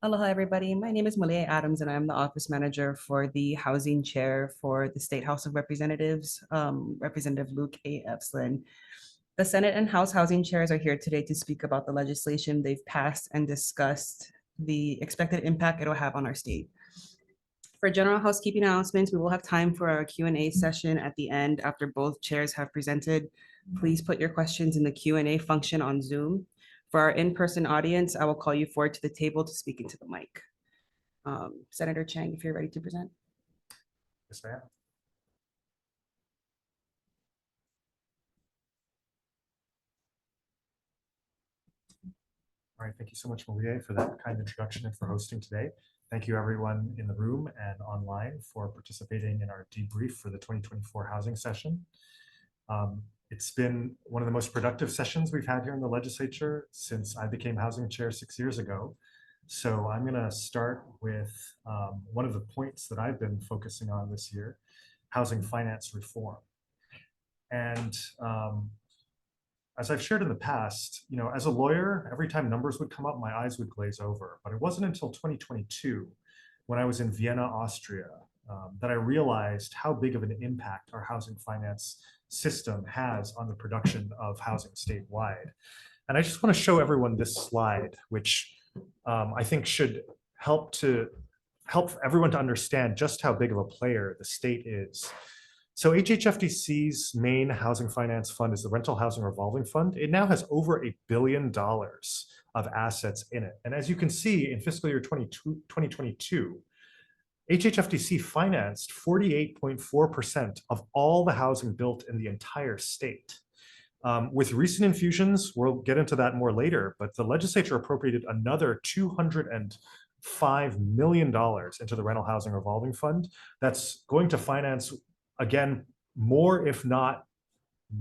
Aloha, everybody. My name is Malia Adams, and I'm the office manager for the housing chair for the State House of Representatives, Representative Luke Evslin. The Senate and House housing chairs are here today to speak about the legislation they've passed and discussed the expected impact it'll have on our state. For general housekeeping announcements, we will have time for our Q&A session at the end after both chairs have presented. Please put your questions in the Q&A function on Zoom. For our in-person audience, I will call you forward to the table to speak into the mic. Senator Chang, if you're ready to present. Yes, ma'am. All right, thank you so much, Malia, for that kind introduction and for hosting today. Thank you everyone in the room and online for participating in our debrief for the 2024 housing session. It's been one of the most productive sessions we've had here in the legislature since I became housing chair 6 years ago. So I'm going to start with one of the points that I've been focusing on this year, housing finance reform. And as I've shared in the past, as a lawyer, every time numbers would come up, my eyes would glaze over. But it wasn't until 2022, when I was in Vienna, Austria, that I realized how big of an impact our housing finance system has on the production of housing statewide. And I just want to show everyone this slide, which I think should help everyone to understand just how big of a player the state is. So HHFDC's main housing finance fund is the Rental Housing Revolving Fund. It now has over $1 billion of assets in it. And as you can see, in fiscal year 2022, HHFDC financed 48.4% of all the housing built in the entire state. With recent infusions, we'll get into that more later, but the legislature appropriated another $205 million into the Rental Housing Revolving Fund. That's going to finance, again, more, if not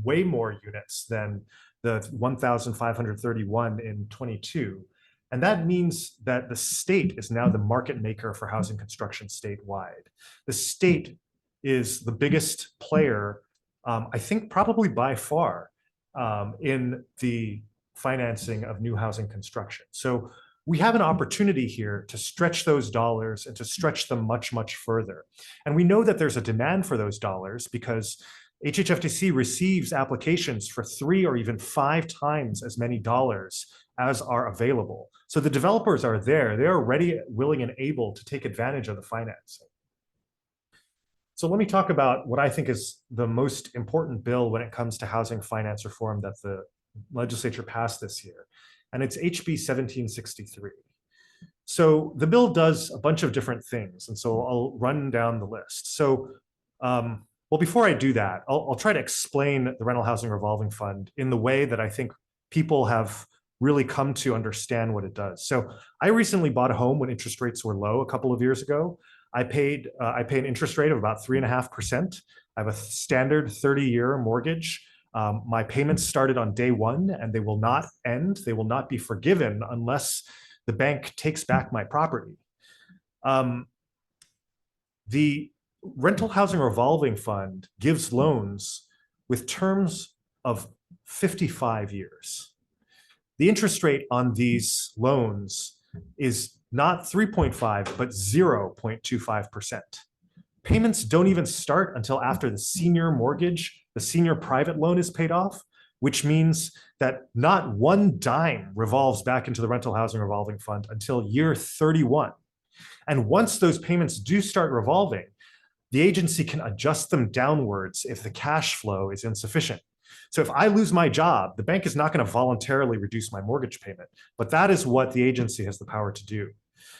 way more units than the 1,531 in 22. And that means that the state is now the market maker for housing construction statewide. The state is the biggest player, I think probably by far, in the financing of new housing construction. So we have an opportunity here to stretch those dollars and to stretch them much, much further. And we know that there's a demand for those dollars because HHFDC receives applications for 3 or even 5 times as many dollars as are available. So the developers are there. They are ready, willing, and able to take advantage of the financing. So let me talk about what I think is the most important bill when it comes to housing finance reform that the legislature passed this year. And it's HB 1763. So the bill does a bunch of different things. And so I'll run down the list. So, well, before I do that, I'll try to explain the Rental Housing Revolving Fund in the way that I think people have really come to understand what it does. So I recently bought a home when interest rates were low a couple of years ago. I pay an interest rate of about 3.5%. I have a standard 30-year mortgage. My payments started on day one, and they will not end. They will not be forgiven unless the bank takes back my property. The Rental Housing Revolving Fund gives loans with terms of 55 years. The interest rate on these loans is not 3.5, but 0.25%. Payments don't even start until after the senior mortgage, the senior private loan is paid off, which means that not one dime revolves back into the Rental Housing Revolving Fund until year 31. And once those payments do start revolving, the agency can adjust them downwards if the cash flow is insufficient. So if I lose my job, the bank is not going to voluntarily reduce my mortgage payment, but that is what the agency has the power to do.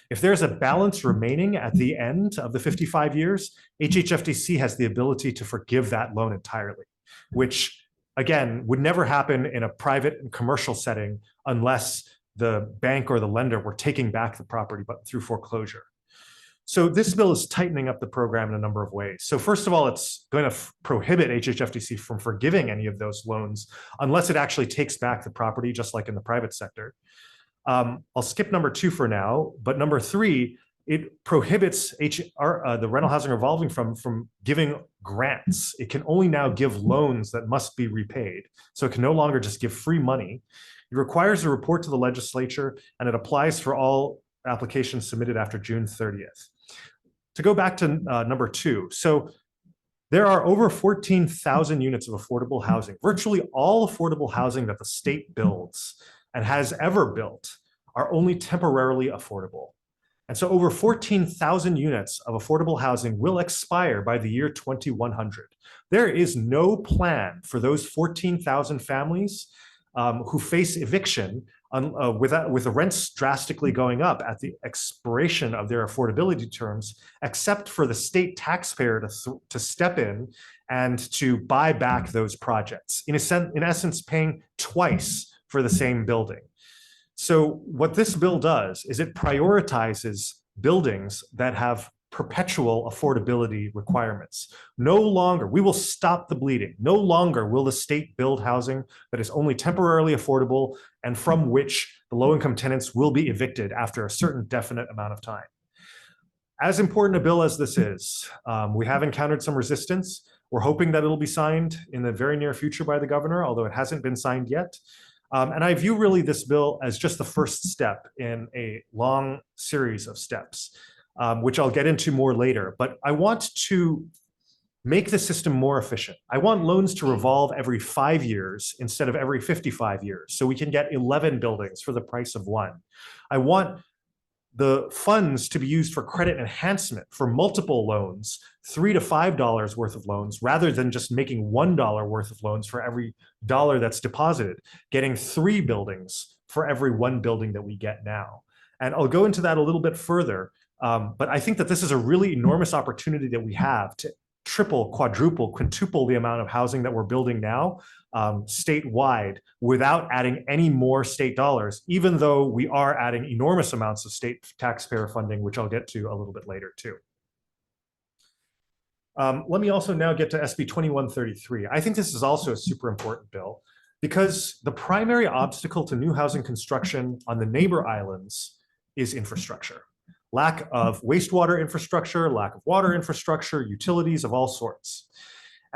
If there's a balance remaining at the end of the 55 years, HHFDC has the ability to forgive that loan entirely, which again would never happen in a private and commercial setting unless the bank or the lender were taking back the property but through foreclosure. So this bill is tightening up the program in a number of ways. So first of all, it's going to prohibit HHFDC from forgiving any of those loans unless it actually takes back the property, just like in the private sector. I'll skip number 2 for now, but number 3, it prohibits the Rental Housing Revolving Fund from giving grants. It can only now give loans that must be repaid. So it can no longer just give free money. It requires a report to the legislature, and it applies for all applications submitted after June 30th. To go back to number 2, so there are over 14,000 units of affordable housing. Virtually all affordable housing that the state builds and has ever built are only temporarily affordable. And so over 14,000 units of affordable housing will expire by the year 2100. There is no plan for those 14,000 families who face eviction with the rents drastically going up at the expiration of their affordability terms, except for the state taxpayer to step in and to buy back those projects, in essence, paying twice for the same building. So what this bill does is it prioritizes buildings that have perpetual affordability requirements. No longer, we will stop the bleeding. No longer will the state build housing that is only temporarily affordable and from which the low-income tenants will be evicted after a certain definite amount of time. As important a bill as this is, we have encountered some resistance. We're hoping that it'll be signed in the very near future by the governor, although it hasn't been signed yet. And I view really this bill as just the first step in a long series of steps, which I'll get into more later. But I want to make the system more efficient. I want loans to revolve every 5 years instead of every 55 years, so we can get 11 buildings for the price of 1. I want the funds to be used for credit enhancement for multiple loans, $3 to $5 worth of loans, rather than just making $1 worth of loans for every dollar that's deposited, getting 3 buildings for every 1 building that we get now. And I'll go into that a little bit further, but I think that this is a really enormous opportunity that we have to triple, quadruple, quintuple the amount of housing that we're building now statewide without adding any more state dollars, even though we are adding enormous amounts of state taxpayer funding, which I'll get to a little bit later too. Let me also now get to SB 2133. I think this is also a super important bill because the primary obstacle to new housing construction on the neighbor islands is infrastructure. Lack of wastewater infrastructure, lack of water infrastructure, utilities of all sorts.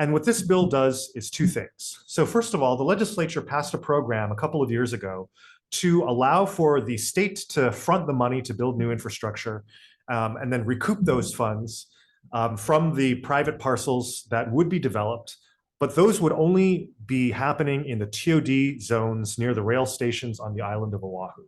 And what this bill does is 2 things. So first of all, the legislature passed a program a couple of years ago to allow for the state to front the money to build new infrastructure and then recoup those funds from the private parcels that would be developed. But those would only be happening in the TOD zones near the rail stations on the island of Oahu.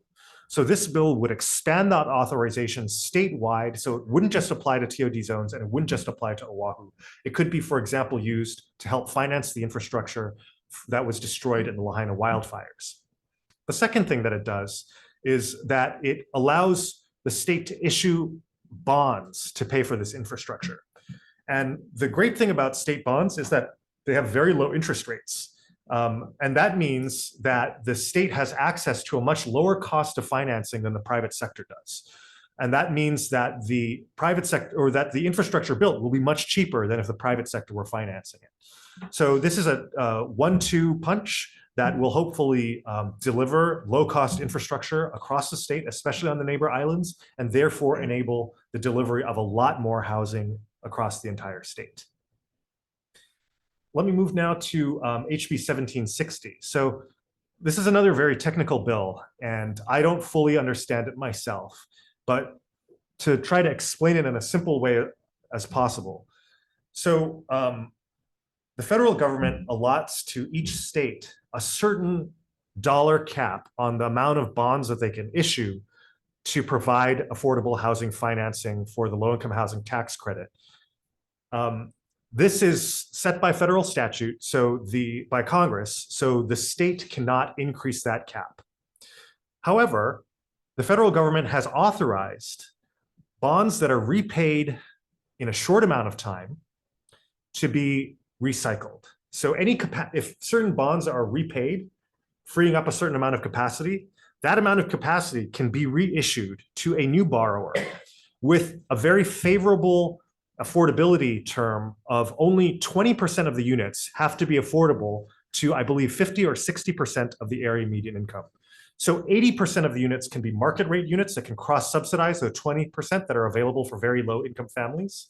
So this bill would expand that authorization statewide, so it wouldn't just apply to TOD zones and it wouldn't just apply to Oahu. It could be, for example, used to help finance the infrastructure that was destroyed in the Lahaina wildfires. The second thing that it does is that it allows the state to issue bonds to pay for this infrastructure. And the great thing about state bonds is that they have very low interest rates. And that means that the state has access to a much lower cost of financing than the private sector does. And that means that the private sector, or that the infrastructure built, will be much cheaper than if the private sector were financing it. So this is a 1-2 punch that will hopefully deliver low-cost infrastructure across the state, especially on the neighbor islands, and therefore enable the delivery of a lot more housing across the entire state. Let me move now to HB 1760. So this is another very technical bill, and I don't fully understand it myself, but to try to explain it in a simple way as possible. So the federal government allots to each state a certain dollar cap on the amount of bonds that they can issue to provide affordable housing financing for the low-income housing tax credit. This is set by federal statute, so by Congress, so the state cannot increase that cap. However, the federal government has authorized bonds that are repaid in a short amount of time to be recycled. So if certain bonds are repaid, freeing up a certain amount of capacity, that amount of capacity can be reissued to a new borrower with a very favorable affordability term of only 20% of the units have to be affordable to, I believe, 50 or 60% of the area median income. So 80% of the units can be market rate units that can cross-subsidize the 20% that are available for very low income families.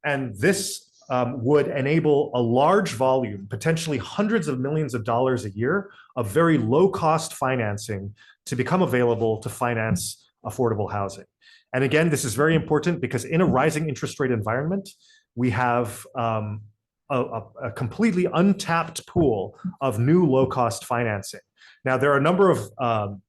And this would enable a large volume, potentially hundreds of millions of dollars a year, of very low cost financing to become available to finance affordable housing. And again, this is very important because in a rising interest rate environment, we have a completely untapped pool of new low-cost financing. Now, there are a number of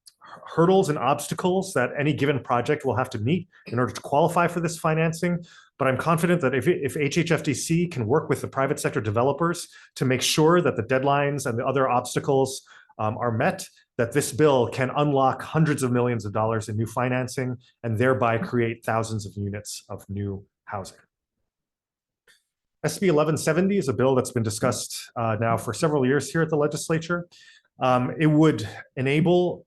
hurdles and obstacles that any given project will have to meet in order to qualify for this financing. But I'm confident that if HHFDC can work with the private sector developers to make sure that the deadlines and the other obstacles are met, that this bill can unlock hundreds of millions of dollars in new financing and thereby create thousands of units of new housing. SB 1170 is a bill that's been discussed now for several years here at the legislature. It would enable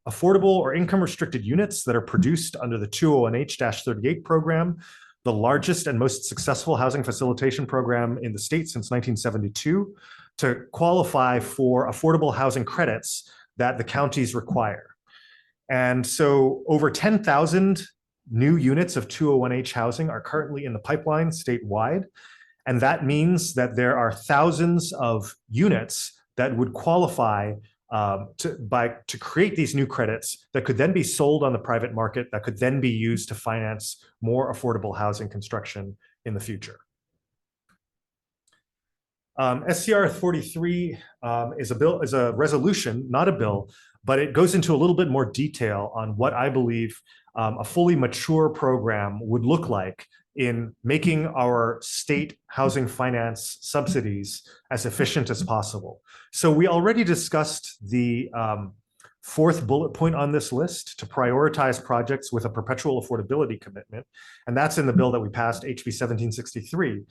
affordable or income-restricted units that are produced under the 201H-38 program, the largest and most successful housing facilitation program in the state since 1972, to qualify for affordable housing credits that the counties require. And so over 10,000 new units of 201H housing are currently in the pipeline statewide. And that means that there are thousands of units that would qualify to create these new credits that could then be sold on the private market, that could then be used to finance more affordable housing construction in the future. SCR 43 is a resolution, not a bill, but it goes into a little bit more detail on what I believe a fully mature program would look like in making our state housing finance subsidies as efficient as possible. So we already discussed the fourth bullet point on this list, to prioritize projects with a perpetual affordability commitment. And that's in the bill that we passed, HB 1763.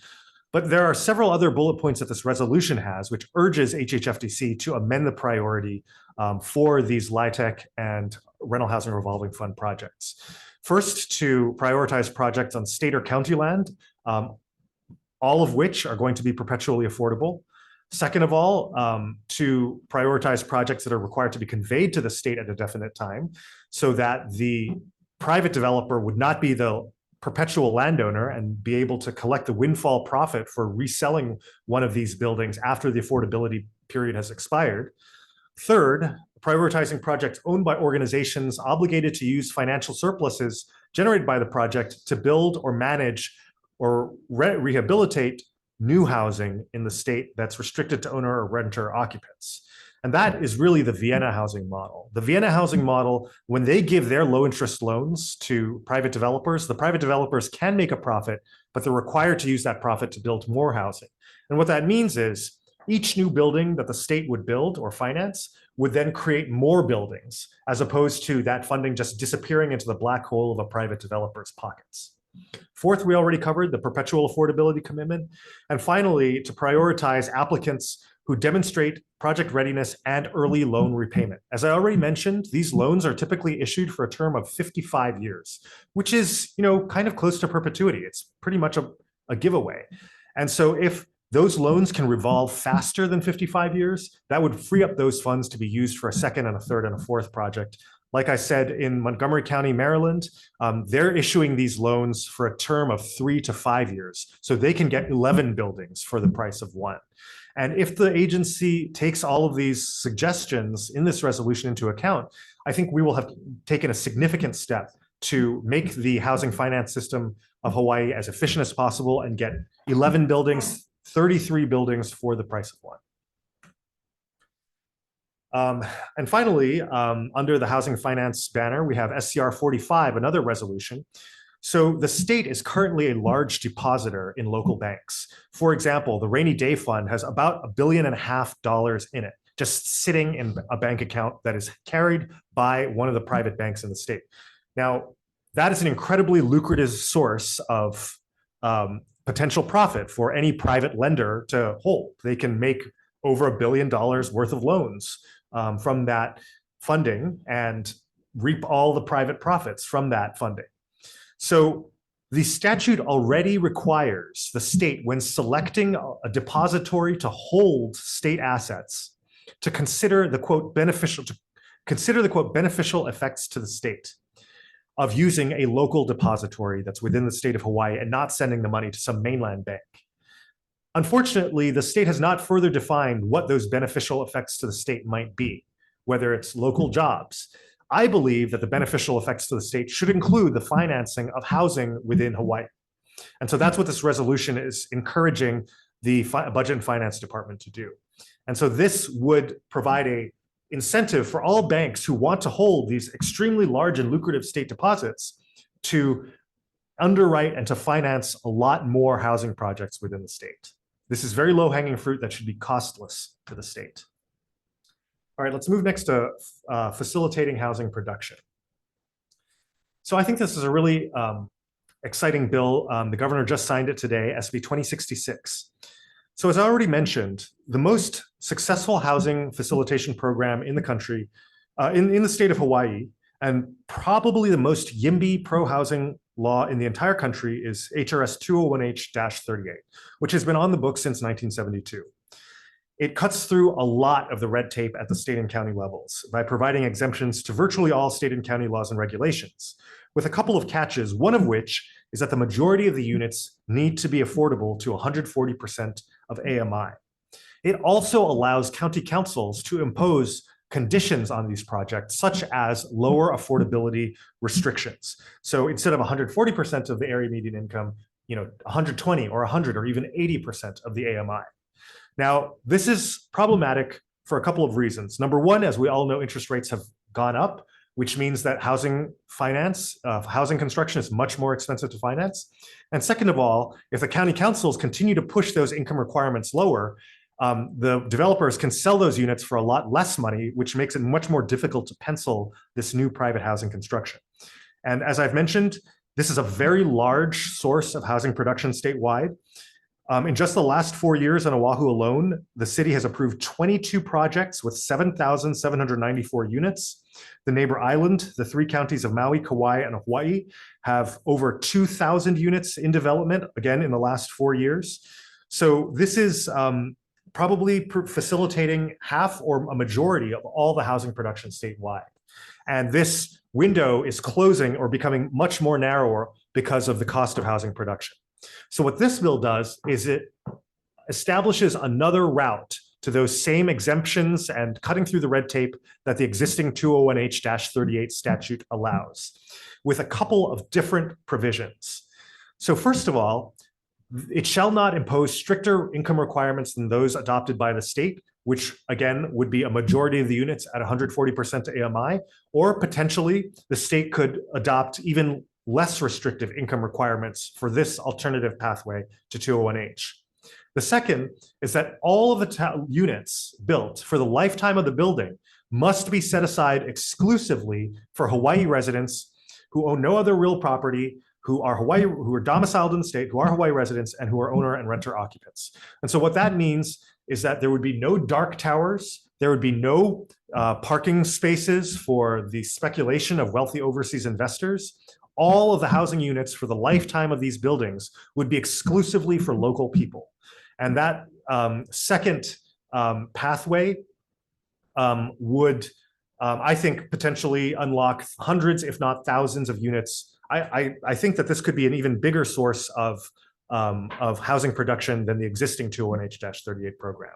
But there are several other bullet points that this resolution has, which urges HHFDC to amend the priority for these LIHTC and rental housing revolving fund projects. First, to prioritize projects on state or county land, all of which are going to be perpetually affordable. Second of all, to prioritize projects that are required to be conveyed to the state at a definite time, so that the private developer would not be the perpetual landowner and be able to collect the windfall profit for reselling one of these buildings after the affordability period has expired. Third, prioritizing projects owned by organizations obligated to use financial surpluses generated by the project to build or manage or rehabilitate new housing in the state that's restricted to owner or renter occupants. And that is really the Vienna housing model. The Vienna housing model, when they give their low interest loans to private developers, the private developers can make a profit, but they're required to use that profit to build more housing. And what that means is each new building that the state would build or finance would then create more buildings, as opposed to that funding just disappearing into the black hole of a private developer's pockets. Fourth, we already covered the perpetual affordability commitment. And finally, to prioritize applicants who demonstrate project readiness and early loan repayment. As I already mentioned, these loans are typically issued for a term of 55 years, which is, kind of close to perpetuity. It's pretty much a giveaway. And so if those loans can revolve faster than 55 years, that would free up those funds to be used for a second and a third and a fourth project. Like I said, in Montgomery County, Maryland, they're issuing these loans for a term of 3 to 5 years. So they can get 11 buildings for the price of one. And if the agency takes all of these suggestions in this resolution into account, I think we will have taken a significant step to make the housing finance system of Hawaii as efficient as possible and get 11 buildings, 33 buildings for the price of one. And finally, under the housing finance banner, we have SCR 45, another resolution. So the state is currently a large depositor in local banks. For example, the rainy day fund has about $1.5 billion in it, just sitting in a bank account that is carried by one of the private banks in the state. Now, that is an incredibly lucrative source of potential profit for any private lender to hold. They can make over $1 billion worth of loans from that funding and reap all the private profits from that funding. So the statute already requires the state, when selecting a depository to hold state assets, to consider the quote beneficial effects to the state of using a local depository that's within the state of Hawaii and not sending the money to some mainland bank. Unfortunately, the state has not further defined what those beneficial effects to the state might be, whether it's local jobs, I believe that the beneficial effects to the state should include the financing of housing within Hawaii. And so that's what this resolution is encouraging the Budget and Finance Department to do. And so this would provide a incentive for all banks who want to hold these extremely large and lucrative state deposits to underwrite and to finance a lot more housing projects within the state. This is very low-hanging fruit that should be costless to the state. All right, let's move next to facilitating housing production. So I think this is a really exciting bill. The governor just signed it today, SB 2066. So as I already mentioned, the most successful housing facilitation program in the country, in the state of Hawaii, and probably the most YIMBY pro-housing law in the entire country is HRS 201H-38, which has been on the books since 1972. It cuts through a lot of the red tape at the state and county levels by providing exemptions to virtually all state and county laws and regulations, with a couple of catches, one of which is that the majority of the units need to be affordable to 140% of AMI. It also allows county councils to impose conditions on these projects, such as lower affordability restrictions. So instead of 140% of the area median income, 120 or 100 or even 80% of the AMI. Now, this is problematic for a couple of reasons. Number one, as we all know, interest rates have gone up, which means that housing construction is much more expensive to finance. And second of all, if the county councils continue to push those income requirements lower, the developers can sell those units for a lot less money, which makes it much more difficult to pencil this new private housing construction. And as I've mentioned, this is a very large source of housing production statewide. In just the last 4 years on Oahu alone, the city has approved 22 projects with 7,794 units. The neighbor island, the 3 counties of Maui, Kauai, and Hawaii have over 2,000 units in development, again, in the last 4 years. So this is probably facilitating half or a majority of all the housing production statewide. And this window is closing or becoming much more narrower because of the cost of housing production. So what this bill does is it establishes another route to those same exemptions and cutting through the red tape that the existing 201H-38 statute allows, with a couple of different provisions. So first of all, it shall not impose stricter income requirements than those adopted by the state, which again would be a majority of the units at 140% to AMI, or potentially the state could adopt even less restrictive income requirements for this alternative pathway to 201H. The second is that all of the units built for the lifetime of the building must be set aside exclusively for Hawaii residents who own no other real property, who are domiciled in the state, who are Hawaii residents, and who are owner and renter occupants. And so what that means is that there would be no dark towers, there would be no parking spaces for the speculation of wealthy overseas investors. All of the housing units for the lifetime of these buildings would be exclusively for local people. And that second pathway would, I think, potentially unlock hundreds, if not thousands of units. I think that this could be an even bigger source of housing production than the existing 201H-38 program.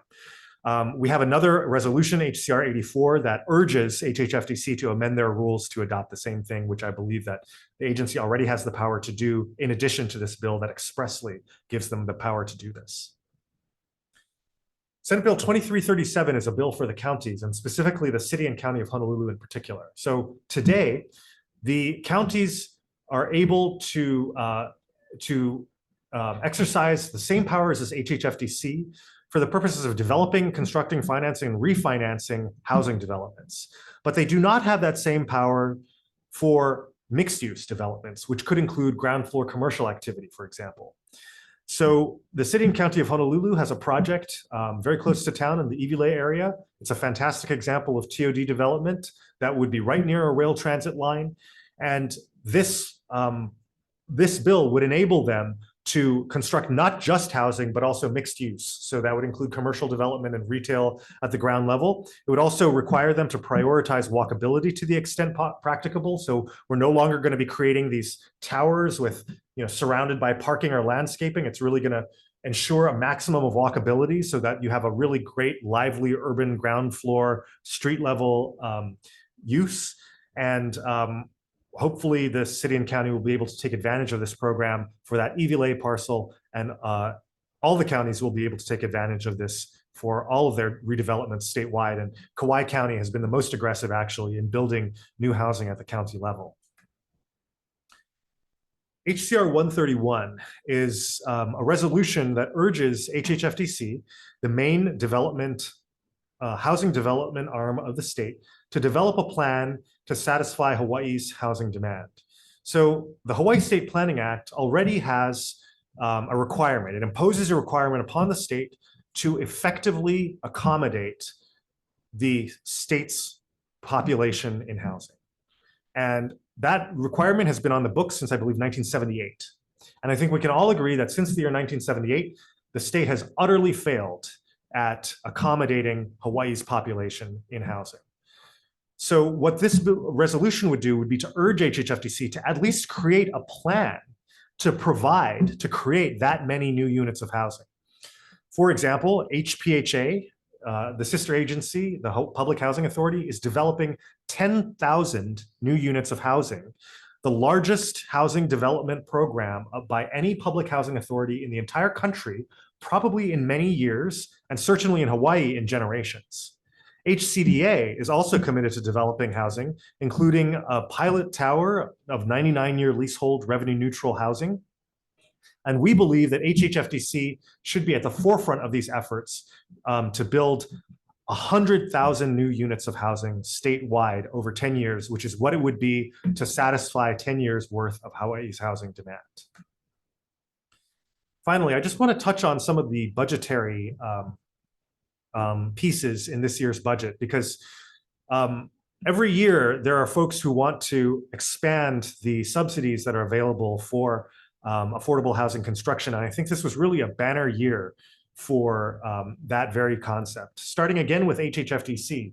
We have another resolution, HCR 84, that urges HHFDC to amend their rules to adopt the same thing, which I believe that the agency already has the power to do, in addition to this bill that expressly gives them the power to do this. Senate Bill 2337 is a bill for the counties, and specifically the city and county of Honolulu in particular. So today, the counties are able to exercise the same powers as HHFDC for the purposes of developing, constructing, financing, and refinancing housing developments. But they do not have that same power for mixed-use developments, which could include ground floor commercial activity, for example. So the city and county of Honolulu has a project very close to town in the Iwilei area. It's a fantastic example of TOD development that would be right near a rail transit line. And this bill would enable them to construct not just housing, but also mixed use. So that would include commercial development and retail at the ground level. It would also require them to prioritize walkability to the extent practicable. So we're no longer going to be creating these towers with, surrounded by parking or landscaping. It's really going to ensure a maximum of walkability so that you have a really great, lively urban ground floor, street level use. And hopefully the city and county will be able to take advantage of this program for that EVLA parcel, and all the counties will be able to take advantage of this for all of their redevelopments statewide. And Kauai County has been the most aggressive actually in building new housing at the county level. HCR 131 is a resolution that urges HHFDC, the main housing development arm of the state, to develop a plan to satisfy Hawaii's housing demand. So the Hawaii State Planning Act already has a requirement. It imposes a requirement upon the state to effectively accommodate the state's population in housing. And that requirement has been on the books since, I believe, 1978. And I think we can all agree that since the year 1978, the state has utterly failed at accommodating Hawaii's population in housing. So what this resolution would do would be to urge HHFDC to at least create a plan to create that many new units of housing. For example, HPHA, the sister agency, the Public Housing Authority, is developing 10,000 new units of housing, the largest housing development program by any public housing authority in the entire country, probably in many years, and certainly in Hawaii in generations. HCDA is also committed to developing housing, including a pilot tower of 99-year leasehold revenue neutral housing. And we believe that HHFDC should be at the forefront of these efforts to build 100,000 new units of housing statewide over 10 years, which is what it would be to satisfy 10 years worth of Hawaii's housing demand. Finally, I just want to touch on some of the budgetary pieces in this year's budget, because every year there are folks who want to expand the subsidies that are available for affordable housing construction. And I think this was really a banner year for that very concept, starting again with HHFDC.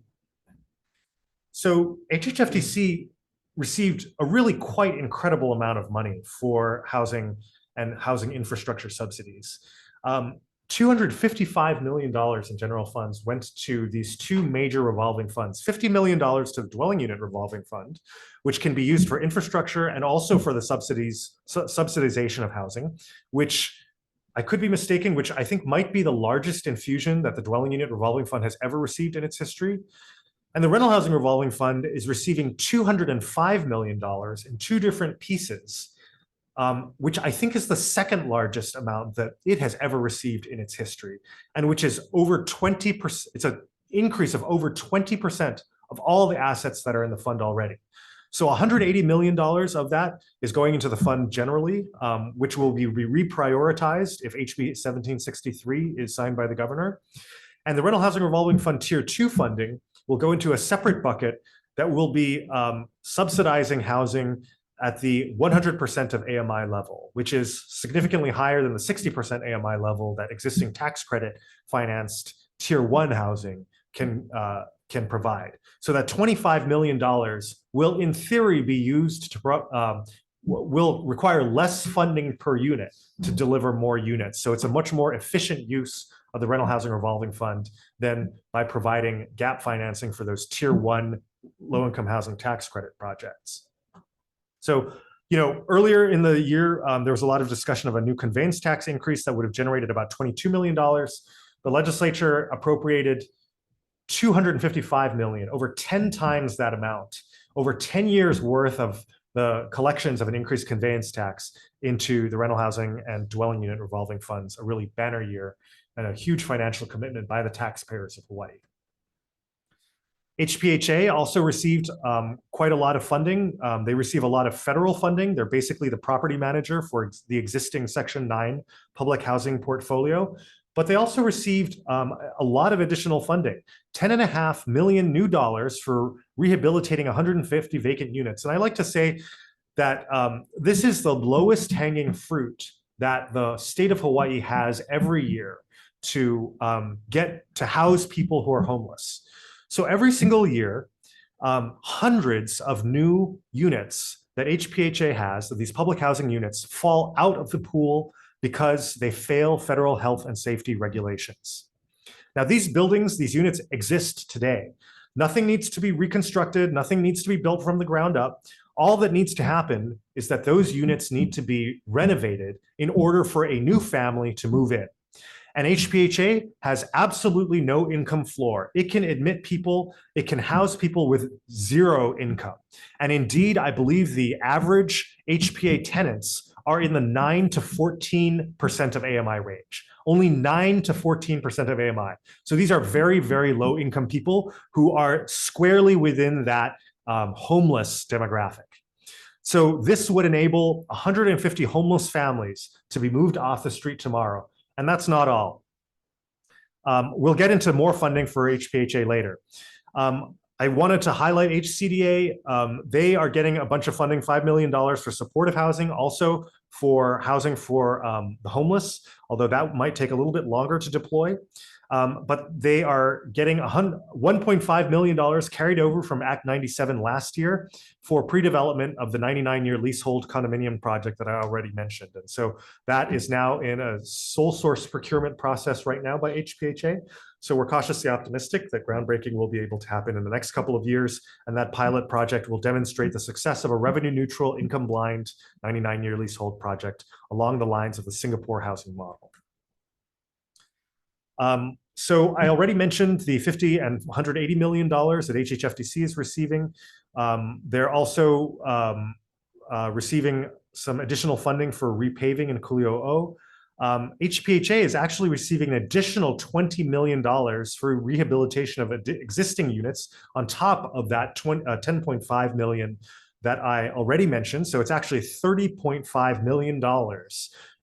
So HHFDC received a really quite incredible amount of money for housing and housing infrastructure subsidies. $255 million in general funds went to these two major revolving funds, $50 million to the dwelling unit revolving fund, which can be used for infrastructure and also for the subsidization of housing, which I could be mistaken, which I think might be the largest infusion that the dwelling unit revolving fund has ever received in its history. And the rental housing revolving fund is receiving $205 million in two different pieces, which I think is the second largest amount that it has ever received in its history, and which is over 20%. It's an increase of over 20% of all the assets that are in the fund already. So $180 million of that is going into the fund generally, which will be reprioritized if HB 1763 is signed by the governor. And the rental housing revolving fund tier 2 funding will go into a separate bucket that will be subsidizing housing at the 100% of AMI level, which is significantly higher than the 60% AMI level that existing tax credit financed tier 1 housing can provide. So that $25 million will in theory be used to, will require less funding per unit to deliver more units. So it's a much more efficient use of the rental housing revolving fund than by providing gap financing for those tier 1 low-income housing tax credit projects. So, earlier in the year, there was a lot of discussion of a new conveyance tax increase that would have generated about $22 million. The legislature appropriated $255 million, over 10 times that amount, over 10 years worth of the collections of an increased conveyance tax into the rental housing and dwelling unit revolving funds, a really banner year and a huge financial commitment by the taxpayers of Hawaii. HPHA also received quite a lot of funding. They receive a lot of federal funding. They're basically the property manager for the existing Section 9 public housing portfolio. But they also received a lot of additional funding, $10.5 million new dollars for rehabilitating 150 vacant units. And I like to say that this is the lowest hanging fruit that the state of Hawaii has every year to get to house people who are homeless. So every single year, hundreds of new units that HPHA has, of these public housing units, fall out of the pool because they fail federal health and safety regulations. Now, these buildings, these units exist today. Nothing needs to be reconstructed. Nothing needs to be built from the ground up. All that needs to happen is that those units need to be renovated in order for a new family to move in. And HPHA has absolutely no income floor. It can admit people, it can house people with zero income. And indeed, I believe the average HPA tenants are in the 9 to 14% of AMI range. Only 9 to 14% of AMI. So these are very, very low income people who are squarely within that homeless demographic. So this would enable 150 homeless families to be moved off the street tomorrow. And that's not all. We'll get into more funding for HPHA later. I wanted to highlight HCDA. They are getting a bunch of funding, $5 million for supportive housing, also for housing for the homeless, although that might take a little bit longer to deploy. But they are getting $1.5 million carried over from Act 97 last year for pre-development of the 99-year leasehold condominium project that I already mentioned. And so that is now in a sole source procurement process right now by HPHA. So we're cautiously optimistic that groundbreaking will be able to happen in the next couple of years, and that pilot project will demonstrate the success of a revenue-neutral, income-blind 99-year leasehold project along the lines of the Singapore housing model. So I already mentioned the $50 and $180 million that HHFDC is receiving. They're also receiving some additional funding for repaving in Kulio O. HPHA is actually receiving an additional $20 million for rehabilitation of existing units on top of that $10.5 million that I already mentioned. So it's actually $30.5 million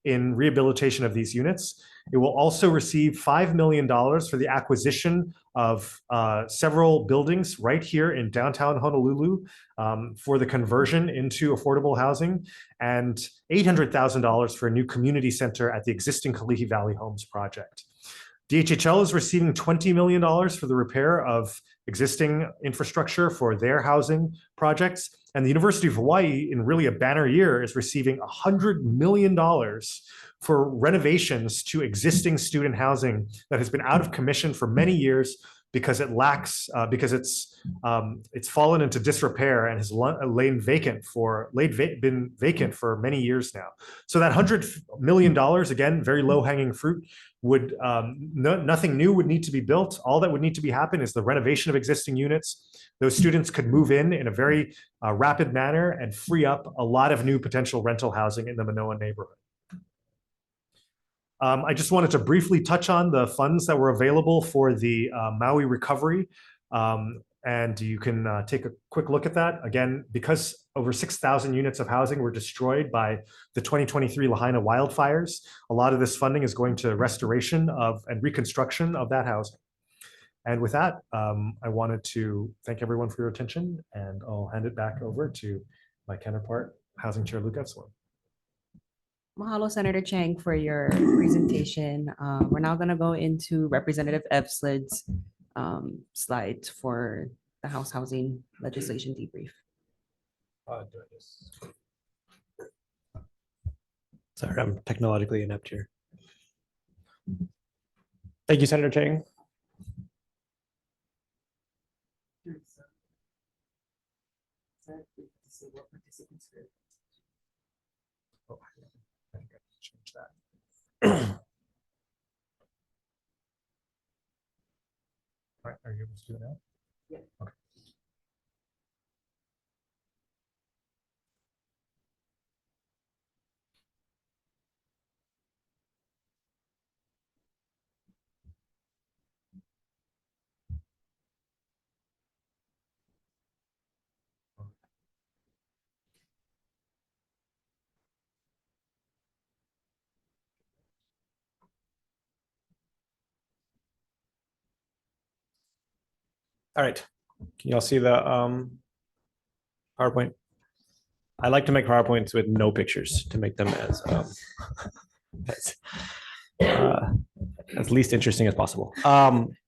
in rehabilitation of these units. It will also receive $5 million for the acquisition of several buildings right here in downtown Honolulu for the conversion into affordable housing, and $800,000 for a new community center at the existing Kalihi Valley Homes project. DHHL is receiving $20 million for the repair of existing infrastructure for their housing projects. And the University of Hawaii, in really a banner year, is receiving $100 million for renovations to existing student housing that has been out of commission for many years because it lacks, because it's fallen into disrepair and has been vacant for many years now. So that $100 million, again, very low hanging fruit, would nothing new would need to be built. All that would need to be happen is the renovation of existing units. Those students could move in a very rapid manner and free up a lot of new potential rental housing in the Manoa neighborhood. I just wanted to briefly touch on the funds that were available for the Maui recovery. And you can take a quick look at that. Again, because over 6,000 units of housing were destroyed by the 2023 Lahaina wildfires, a lot of this funding is going to restoration of and reconstruction of that housing. And with that, I wanted to thank everyone for your attention, and I'll hand it back over to my counterpart, Housing Chair Luke Evslin. Mahalo, Senator Chang, for your presentation. We're now going to go into Representative Evslin's slides for the House Housing Legislation Debrief. Sorry, I'm technologically inept here. Thank you, Senator Chang. Oh, I think I can change that. All right, are you able to do it now? Yeah. Okay. All right, can y'all see the PowerPoint? I like to make PowerPoints with no pictures to make them as least interesting as possible.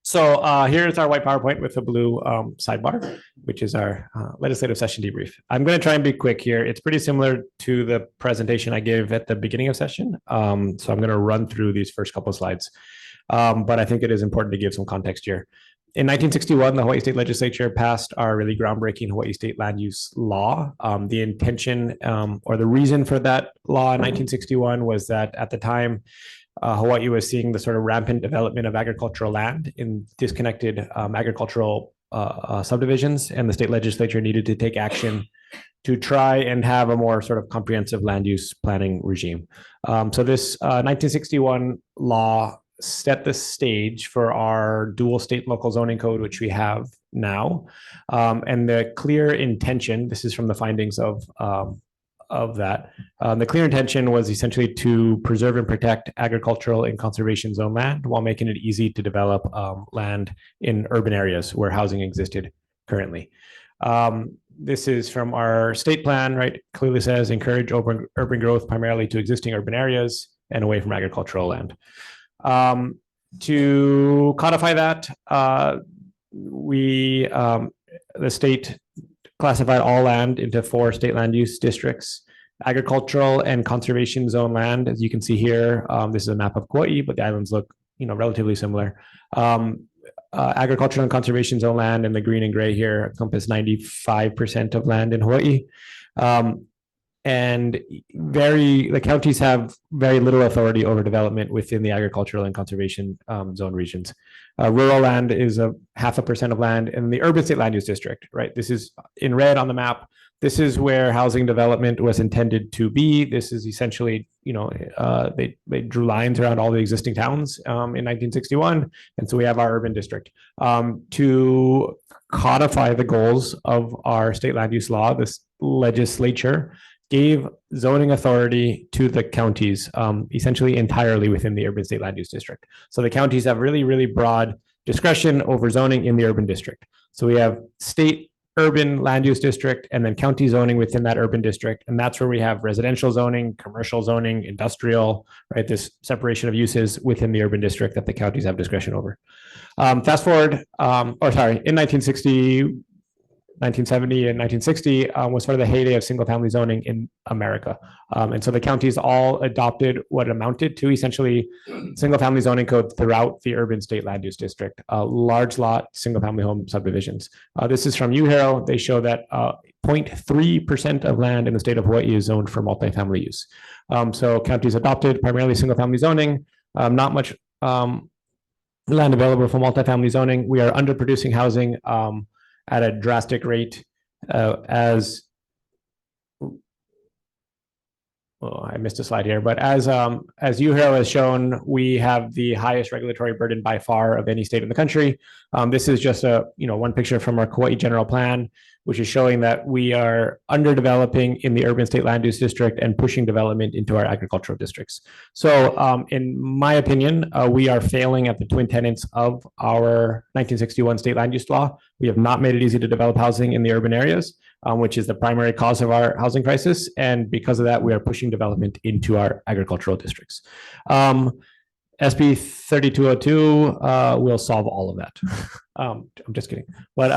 So here's our white PowerPoint with a blue sidebar, which is our legislative session debrief. I'm going to try and be quick here. It's pretty similar to the presentation I gave at the beginning of session. So I'm going to run through these first couple of slides. But I think it is important to give some context here. In 1961, the Hawaii State Legislature passed our really groundbreaking Hawaii State Land Use Law. The intention or the reason for that law in 1961 was that at the time, Hawaii was seeing the sort of rampant development of agricultural land in disconnected agricultural subdivisions, and the state legislature needed to take action to try and have a more sort of comprehensive land use planning regime. So this 1961 law set the stage for our dual state local zoning code, which we have now. And the clear intention, this is from the findings of that, the clear intention was essentially to preserve and protect agricultural and conservation zone land while making it easy to develop land in urban areas where housing existed currently. This is from our state plan, right? Clearly says encourage urban growth primarily to existing urban areas and away from agricultural land. To codify that, the state classified all land into 4 state land use districts: agricultural and conservation zone land. As you can see here, this is a map of Kauai, but the islands look, relatively similar. Agricultural and conservation zone land in the green and gray here encompass 95% of land in Hawaii. And the counties have very little authority over development within the agricultural and conservation zone regions. Rural land is 0.5% of land in the urban state land use district, right? This is in red on the map. This is where housing development was intended to be. This is essentially, they drew lines around all the existing towns in 1961. And so we have our urban district. To codify the goals of our state land use law, this legislature gave zoning authority to the counties, essentially entirely within the urban state land use district. So the counties have really, really broad discretion over zoning in the urban district. So we have state urban land use district and then county zoning within that urban district. And that's where we have residential zoning, commercial zoning, industrial, right? This separation of uses within the urban district that the counties have discretion over. Fast forward, in 1970 and 1960 was sort of the heyday of single family zoning in America. And so the counties all adopted what amounted to essentially single family zoning code throughout the urban state land use district, large lot single family home subdivisions. This is from UHERO. They show that 0.3% of land in the state of Hawaii is zoned for multifamily use. So counties adopted primarily single family zoning, not much land available for multifamily zoning. We are underproducing housing at a drastic rate I missed a slide here, but as UHERO has shown, we have the highest regulatory burden by far of any state in the country. This is just one picture from our Kauai general plan, which is showing that we are underdeveloping in the urban state land use district and pushing development into our agricultural districts. So in my opinion, we are failing at the twin tenets of our 1961 state land use law. We have not made it easy to develop housing in the urban areas, which is the primary cause of our housing crisis. And because of that, we are pushing development into our agricultural districts. SB 3202 will solve all of that. I'm just kidding. But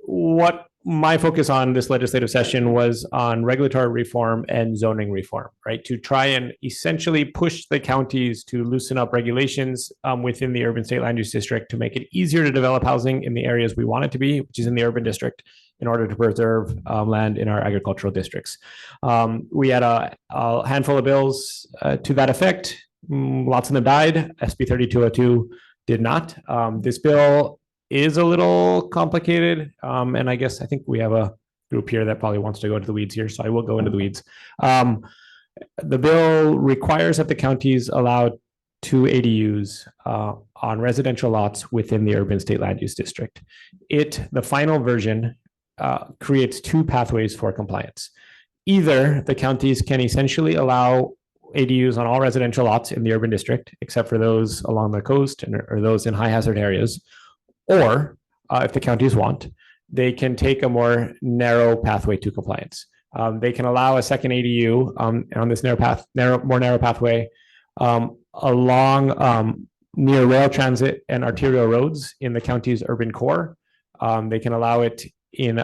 what my focus on this legislative session was on regulatory reform and zoning reform, right? To try and essentially push the counties to loosen up regulations within the urban state land use district to make it easier to develop housing in the areas we want it to be, which is in the urban district, in order to preserve land in our agricultural districts. We had a handful of bills to that effect. Lots of them died. SB 3202 did not. This bill is a little complicated. And I think we have a group here that probably wants to go into the weeds here, so I will go into the weeds. The bill requires that the counties allow 2 ADUs on residential lots within the urban state land use district. The final version creates 2 pathways for compliance. Either the counties can essentially allow ADUs on all residential lots in the urban district, except for those along the coast or those in high hazard areas. Or if the counties want, they can take a more narrow pathway to compliance. They can allow a second ADU on this more narrow pathway along near rail transit and arterial roads in the county's urban core. They can allow it in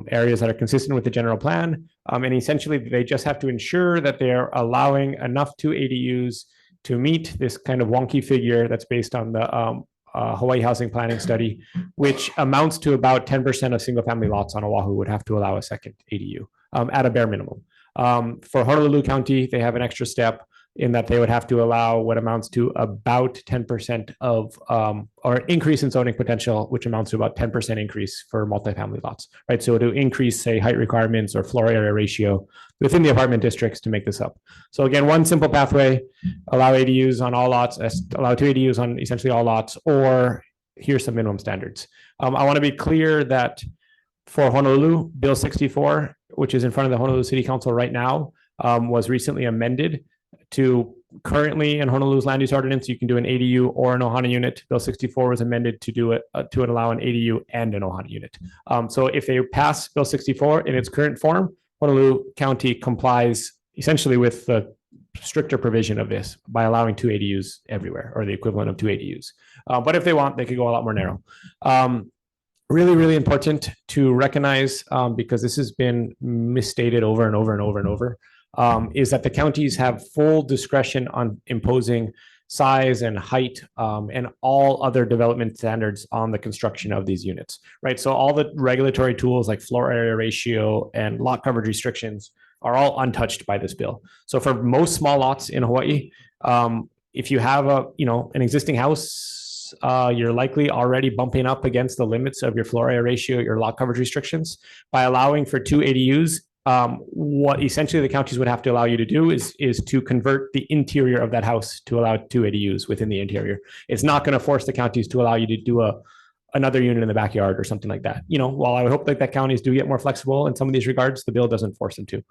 areas that are consistent with the general plan. And essentially, they just have to ensure that they're allowing enough 2 ADUs to meet this kind of wonky figure that's based on the Hawaii Housing Planning Study, which amounts to about 10% of single-family lots on Oahu would have to allow a second ADU at a bare minimum. For Honolulu County, they have an extra step in that they would have to allow what amounts to about 10% of or increase in zoning potential, which amounts to about 10% increase for multifamily lots, right? So to increase, say, height requirements or floor area ratio within the apartment districts to make this up. So again, one simple pathway, allow ADUs on all lots, allow 2 ADUs on essentially all lots, or here's some minimum standards. I want to be clear that for Honolulu, Bill 64, which is in front of the Honolulu City Council right now, was recently amended to currently in Honolulu's land use ordinance, you can do an ADU or an Ohana unit. Bill 64 was amended to do it to allow an ADU and an Ohana unit. So if they pass Bill 64 in its current form, Honolulu County complies essentially with the stricter provision of this by allowing 2 ADUs everywhere, or the equivalent of 2 ADUs. But if they want, they could go a lot more narrow. Really, really important to recognize, because this has been misstated over and over and over and over, is that the counties have full discretion on imposing size and height and all other development standards on the construction of these units, right? So all the regulatory tools like floor area ratio and lot coverage restrictions are all untouched by this bill. So for most small lots in Hawaii, if you have an existing house, you're likely already bumping up against the limits of your floor area ratio, your lot coverage restrictions. By allowing for 2 ADUs, what essentially the counties would have to allow you to do is to convert the interior of that house to allow 2 ADUs within the interior. It's not going to force the counties to allow you to do another unit in the backyard or something like that. While I would hope that counties do get more flexible in some of these regards, the bill doesn't force them to.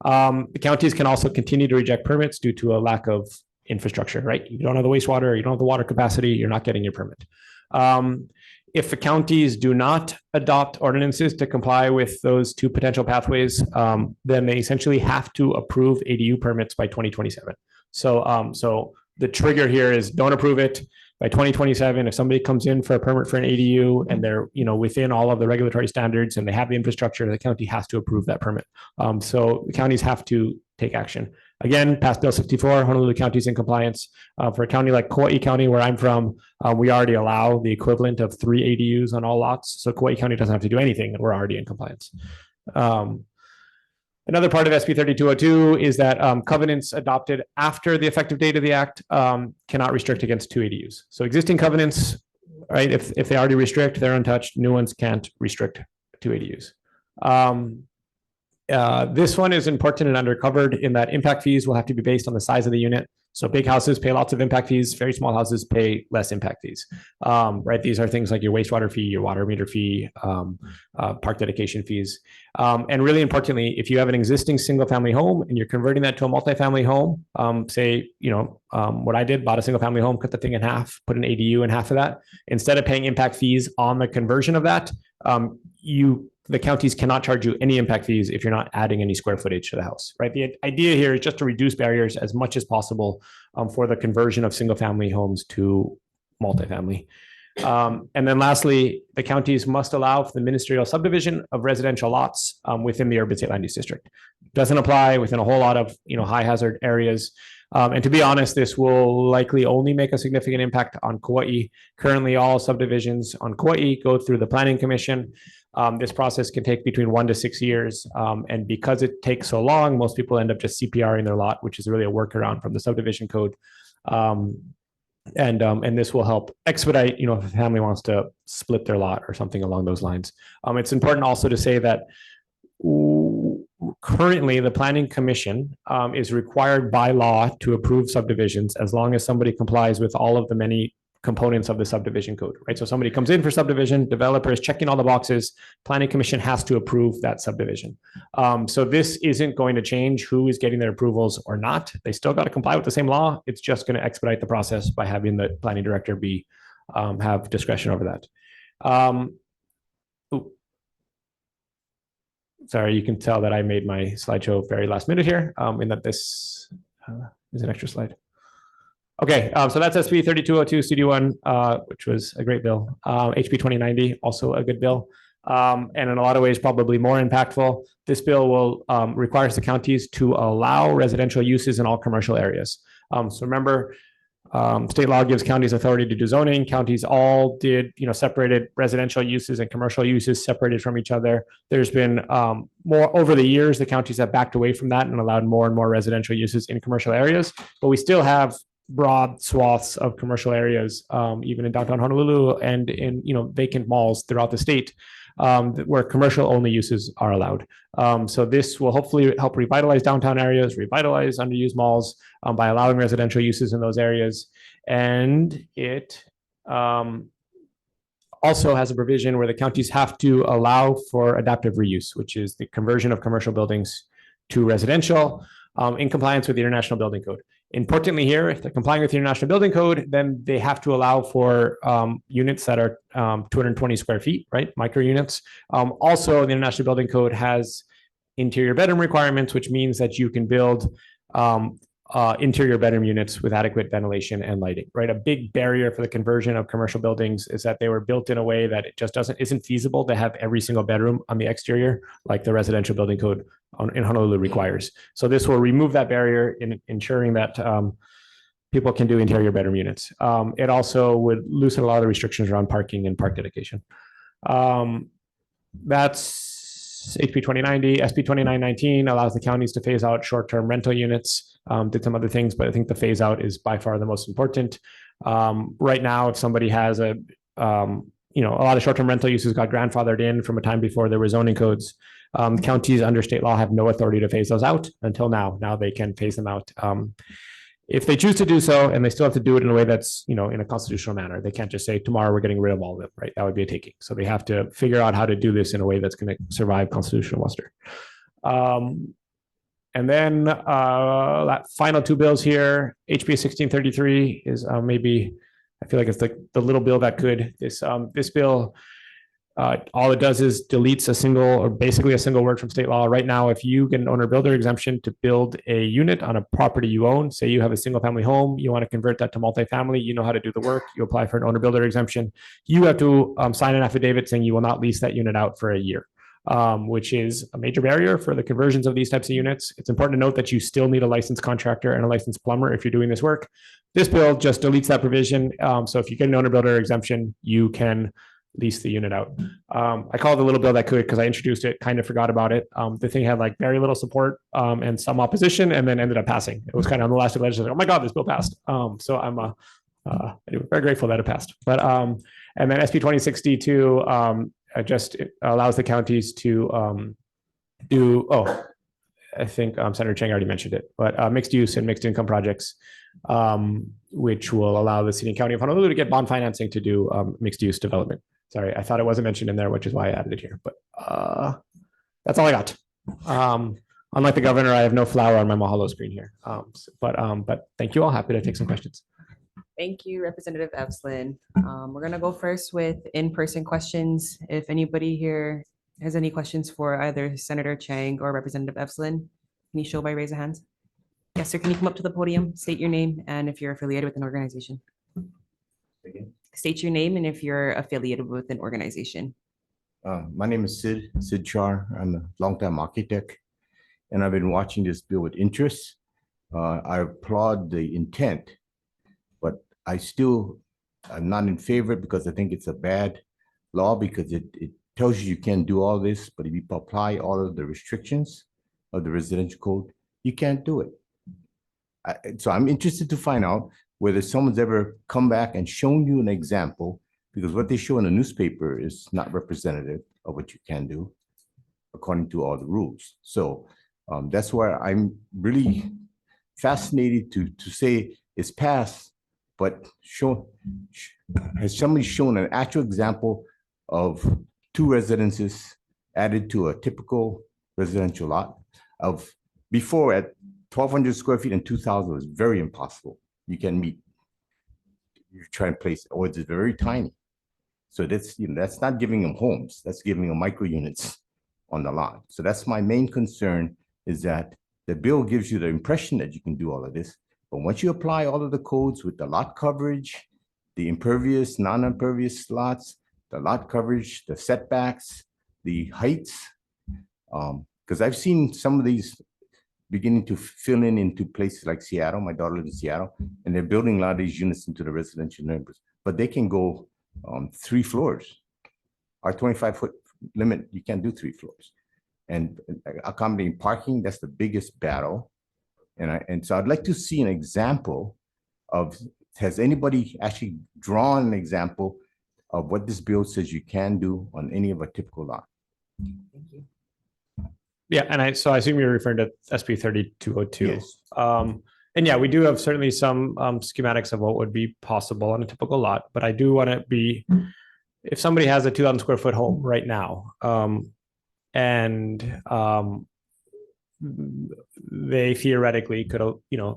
The counties can also continue to reject permits due to a lack of infrastructure, right? You don't have the wastewater, you don't have the water capacity, you're not getting your permit. If the counties do not adopt ordinances to comply with those 2 potential pathways, then they essentially have to approve ADU permits by 2027. So the trigger here is don't approve it by 2027. If somebody comes in for a permit for an ADU and they're within all of the regulatory standards and they have the infrastructure, the county has to approve that permit. So the counties have to take action. Again, past Bill 64, Honolulu County is in compliance. For a county like Kauai County, where I'm from, we already allow the equivalent of 3 ADUs on all lots. So Kauai County doesn't have to do anything, and we're already in compliance. Another part of SB 3202 is that covenants adopted after the effective date of the act cannot restrict against 2 ADUs. So existing covenants, right, if they already restrict, they're untouched. New ones can't restrict 2 ADUs. This one is important and undercovered in that impact fees will have to be based on the size of the unit. So big houses pay lots of impact fees. Very small houses pay less impact fees. Right? These are things like your wastewater fee, your water meter fee, park dedication fees. And really importantly, if you have an existing single family home and you're converting that to a multifamily home, say, what I did, bought a single family home, cut the thing in half, put an ADU in half of that. Instead of paying impact fees on the conversion of that, the counties cannot charge you any impact fees if you're not adding any square footage to the house, right? The idea here is just to reduce barriers as much as possible for the conversion of single family homes to multifamily. And then lastly, the counties must allow for the ministerial subdivision of residential lots within the urban state land use district. Doesn't apply within a whole lot of high hazard areas. And to be honest, this will likely only make a significant impact on Kauai. Currently, all subdivisions on Kauai go through the Planning Commission. This process can take between 1 to 6 years. And because it takes so long, most people end up just CPRing their lot, which is really a workaround from the subdivision code. And this will help expedite, if a family wants to split their lot or something along those lines. It's important also to say that currently the Planning Commission is required by law to approve subdivisions as long as somebody complies with all of the many components of the subdivision code, right? So somebody comes in for subdivision, developer is checking all the boxes, Planning Commission has to approve that subdivision. So this isn't going to change who is getting their approvals or not. They still got to comply with the same law. It's just going to expedite the process by having the planning director have discretion over that. Sorry, you can tell that I made my slideshow very last minute here, in that this is an extra slide. Okay, so that's SB 3202 CD1, which was a great bill. HB 2090, also a good bill. And in a lot of ways, probably more impactful. This bill will requires the counties to allow residential uses in all commercial areas. So remember, state law gives counties authority to do zoning. Counties all did, separated residential uses and commercial uses separated from each other. There's been more over the years, the counties have backed away from that and allowed more and more residential uses in commercial areas, but we still have broad swaths of commercial areas, even in downtown Honolulu and in, vacant malls throughout the state, where commercial only uses are allowed. So this will hopefully help revitalize downtown areas, revitalize underused malls by allowing residential uses in those areas. And it also has a provision where the counties have to allow for adaptive reuse, which is the conversion of commercial buildings to residential in compliance with the International Building Code. Importantly here, if they're complying with the International Building Code, then they have to allow for units that are 220 square feet, right? Micro units. Also, the International Building Code has interior bedroom requirements, which means that you can build interior bedroom units with adequate ventilation and lighting, right? A big barrier for the conversion of commercial buildings is that they were built in a way that it just isn't feasible to have every single bedroom on the exterior, like the Residential Building Code in Honolulu requires. So this will remove that barrier in ensuring that people can do interior bedroom units. It also would loosen a lot of the restrictions around parking and park dedication. That's HB 2090. SB 2919 allows the counties to phase out short-term rental units. Did some other things, but I think the phase out is by far the most important. Right now, if somebody has a lot of short-term rental uses got grandfathered in from a time before there were zoning codes. Counties under state law have no authority to phase those out until now. Now they can phase them out. If they choose to do so, and they still have to do it in a way that's, in a constitutional manner, they can't just say tomorrow we're getting rid of all of them, right? That would be a taking. So they have to figure out how to do this in a way that's going to survive constitutional muster. And then that final two bills here, HB 1633 is maybe, I feel like it's the little bill that could. This bill, all it does is deletes basically a single word from state law. Right now, if you get an owner builder exemption to build a unit on a property you own, say you have a single family home, you want to convert that to multifamily, you know how to do the work, you apply for an owner builder exemption, you have to sign an affidavit saying you will not lease that unit out for a year. Which is a major barrier for the conversions of these types of units. It's important to note that you still need a licensed contractor and a licensed plumber if you're doing this work. This bill just deletes that provision. So if you get an owner builder exemption, you can lease the unit out. I call it the little bill that could because I introduced it, kind of forgot about it. The thing had like very little support and some opposition, and then ended up passing. It was kind of on the last of the legislature. Oh my God, this bill passed. So I'm very grateful that it passed. But and then SB 2062 just allows the counties to I think Senator Chang already mentioned it, but mixed use and mixed income projects, which will allow the city and county of Honolulu to get bond financing to do mixed use development. Sorry, I thought it wasn't mentioned in there, which is why I added it here, but that's all I got. Unlike the governor, I have no flower on my Mahalo screen here, but thank you all. Happy to take some questions. Thank you, Representative Evslin. We're going to go first with in-person questions. If anybody here has any questions for either Senator Chang or Representative Evslin, can you show by raise of hands? Yes, sir. Can you come up to the podium, state your name, and if you're affiliated with an organization? State your name and if you're affiliated with an organization. My name is Sid Char. I'm a longtime architect, and I've been watching this bill with interest. I applaud the intent, but I'm not in favor because I think it's a bad law because it tells you can't do all this, but if you apply all of the restrictions of the residential code, you can't do it. So I'm interested to find out whether someone's ever come back and shown you an example, because what they show in the newspaper is not representative of what you can do according to all the rules. So that's where I'm really fascinated to say it's passed, but has somebody shown an actual example of 2 residences added to a typical residential lot of before at 1,200 square feet and 2,000 was very impossible. You can meet, you try and place, or it's very tiny. So that's, that's not giving them homes, that's giving them micro units on the lot. So that's my main concern, is that the bill gives you the impression that you can do all of this, but once you apply all of the codes with the lot coverage, the impervious, non-impervious lots, the lot coverage, the setbacks, the heights, because I've seen some of these beginning to fill into places like Seattle. My daughter lives in Seattle, and they're building a lot of these units into the residential neighborhoods, but they can go 3 floors. Our 25-foot limit, you can't do 3 floors. And accommodating parking, that's the biggest battle. And so I'd like to see an example of, has anybody actually drawn an example of what this bill says you can do on any of a typical lot? Thank you. Yeah, and I assume you're referring to SB 3202. Yes. And yeah, we do have certainly some schematics of what would be possible on a typical lot, but I do want to be, if somebody has a 2,000 square foot home right now, and they theoretically could,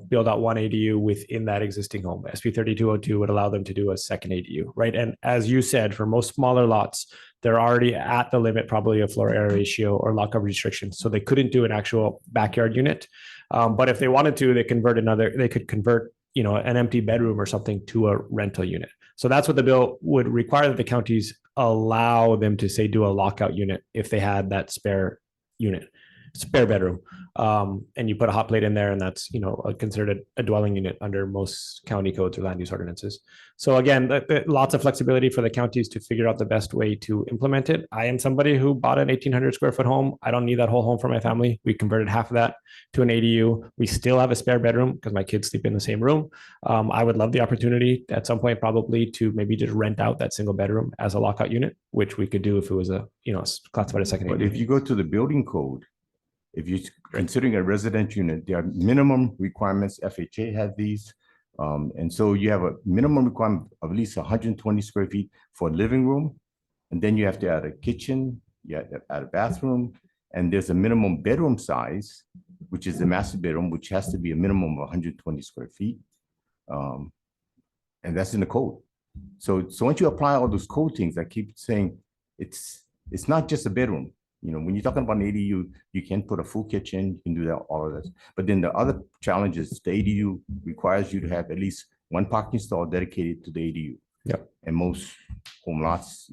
build out one ADU within that existing home. SB 3202 would allow them to do a second ADU, right? And as you said, for most smaller lots, they're already at the limit, probably of floor area ratio or lot coverage restrictions. So they couldn't do an actual backyard unit. But if they wanted to, they could convert, an empty bedroom or something to a rental unit. So that's what the bill would require, that the counties allow them to say, do a lockout unit if they had that spare bedroom. And you put a hot plate in there, and that's, considered a dwelling unit under most county codes or land use ordinances. So again, lots of flexibility for the counties to figure out the best way to implement it. I am somebody who bought an 1,800 square foot home. I don't need that whole home for my family. We converted half of that to an ADU. We still have a spare bedroom because my kids sleep in the same room. I would love the opportunity at some point probably to maybe just rent out that single bedroom as a lockout unit, which we could do if it was classified as second But ADU. if you go to the building code, if you're considering a residential unit, there are minimum requirements. FHA has these. And so you have a minimum requirement of at least 120 square feet for a living room. And then you have to add a kitchen, you have to add a bathroom. And there's a minimum bedroom size, which is the master bedroom, which has to be a minimum of 120 square feet. And that's in the code. So once you apply all those code things, I keep saying it's not just a bedroom. When you're talking about an ADU, you can put a full kitchen, you can do that, all of this. But then the other challenge is the ADU requires you to have at least one parking stall dedicated to the ADU. Yep. And most home lots,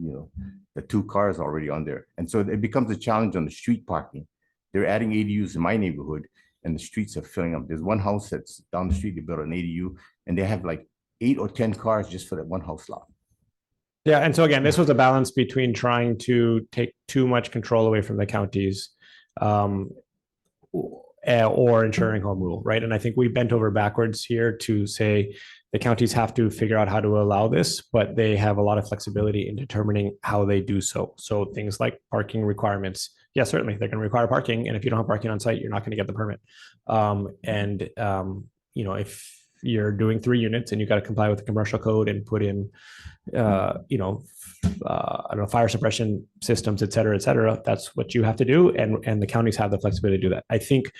the 2 cars already on there. And so it becomes a challenge on the street parking. They're adding ADUs in my neighborhood, and the streets are filling up. There's one house that's down the street, they built an ADU, and they have like 8 or 10 cars just for that one house lot. Yeah, and so again, this was a balance between trying to take too much control away from the counties, or ensuring home rule, right? And I think we bent over backwards here to say the counties have to figure out how to allow this, but they have a lot of flexibility in determining how they do so. So things like parking requirements, yeah, certainly they're going to require parking, and if you don't have parking on site, you're not going to get the permit. If you're doing 3 units and you've got to comply with the commercial code and put in fire suppression systems, et cetera, that's what you have to do. And the counties have the flexibility to do that. I think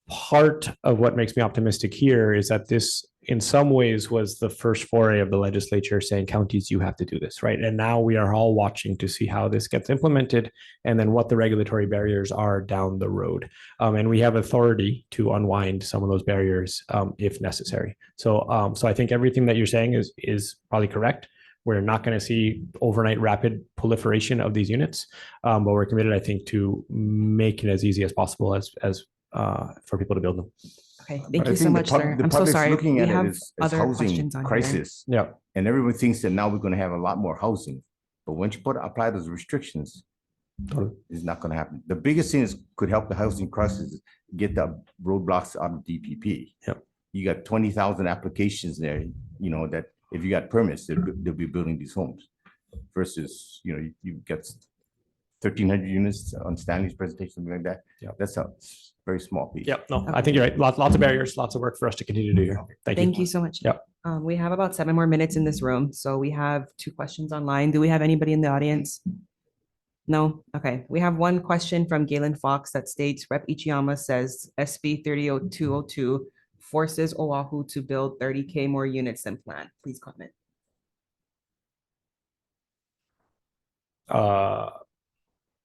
part of what makes me optimistic here is that this, in some ways, was the first foray of the legislature saying, counties, you have to do this, right? And now we are all watching to see how this gets implemented and then what the regulatory barriers are down the road. And we have authority to unwind some of those barriers if necessary. So I think everything that you're saying is probably correct. We're not going to see overnight rapid proliferation of these units, but we're committed, I think, to make it as easy as possible as for people to build them. Okay, thank you so much, sir. I'm so sorry. Looking We at have it as other housing questions on here. crisis. Yeah. And everyone thinks that now we're going to have a lot more housing. But once you apply those restrictions, Totally. it's not going to happen. The biggest thing is could help the housing crisis is get the roadblocks out of DPP. Yep. You got 20,000 applications there, that if you got permits, they'll be building these homes versus, you've got 1,300 units on Stanley's presentation, something like that. Yeah. That's a very small piece. Yeah, no, I think you're right. Lots of barriers, lots of work for us to continue to do here. Thank you so much. Yep. We have about 7 more minutes in this room. So we have 2 questions online. Do we have anybody in the audience? No? Okay. We have one question from Galen Fox that states, Rep. Ichiyama says SB 3202 forces Oahu to build 30K more units than planned. Please comment.